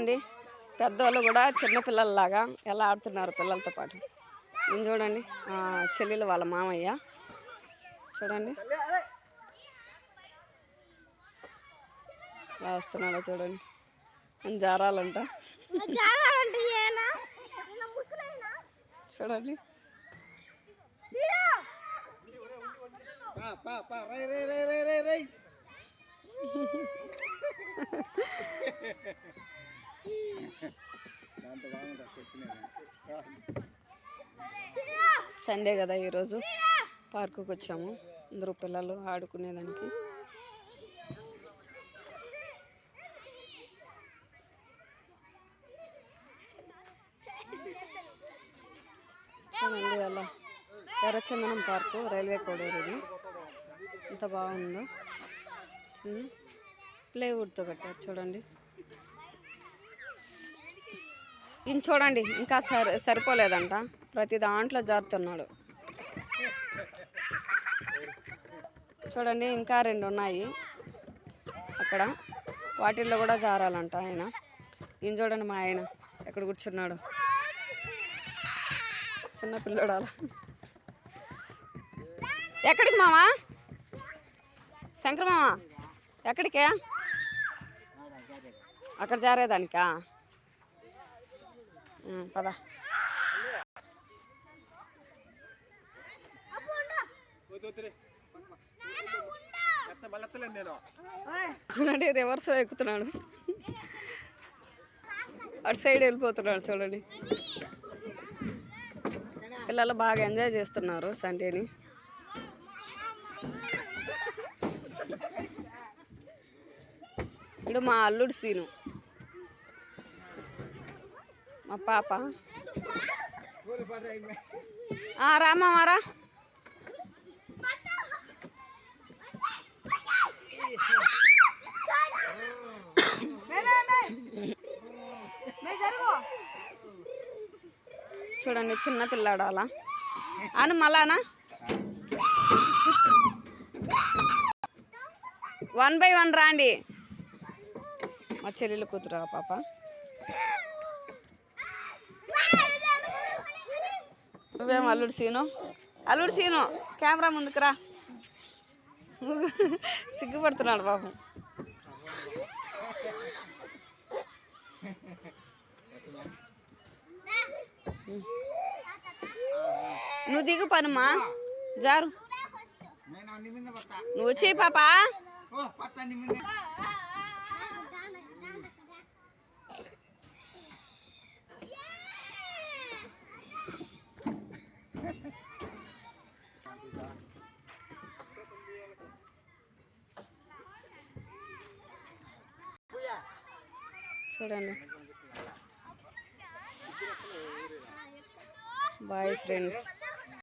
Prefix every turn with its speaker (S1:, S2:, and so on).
S1: చూడండి పెద్దవాళ్ళు కూడా చిన్న పిల్లల్లాగా ఎలా ఆడుతున్నారు పిల్లలతో పాటు. నేను చూడండి చెల్లెలు వాళ్ళ మామయ్య చూడండి ఎలా వస్తున్నాడో చూడండి. జారాలంట చూడండి. సండే కదా ఈరోజు పార్కుకి వచ్చాము. అందరూ పిల్లలు ఆడుకునేదానికి. చూడండి అలా ఎర్రచందనం పార్కు రైల్వే కోడూరు. ఇది ఎంత బాగుందో ప్లేవుడ్తో కట్టారు చూడండి. ఈయన చూడండి ఇంకా సరిపోలేదంట, ప్రతి దాంట్లో జారుతున్నాడు చూడండి. ఇంకా 2 ఉన్నాయి అక్కడ, వాటిల్లో కూడా జారాలంట ఆయన. ఈయన చూడండి మా ఆయన ఎక్కడ కూర్చున్నాడు, చిన్న పిల్లడు. అలా ఎక్కడికి మామా? శంకర మామ ఎక్కడికే? అక్కడ జారేదానికా? పద. చూడండి రివర్స్ ఎక్కుతున్నాడు, అటు సైడ్ వెళ్ళిపోతున్నాడు చూడండి. పిల్లలు బాగా ఎంజాయ్ చేస్తున్నారు సండేని. ఇప్పుడు మా అల్లుడు సీను, మా పాప. రామారా చూడండి చిన్న పిల్లాడు అలా అను. మళ్ళానా 1 by 1 రాండి. మా చెల్లెలు కూతురు పాప. నువ్వేం అల్లుడు సీను కెమెరా ముందుకు రా. సిగ్గుపడుతున్నాడు పాపం. నువ్వు దిగు పనుమా, జారు. నువ్వు వచ్చేయి పాపా. చూడండి. Bye friends.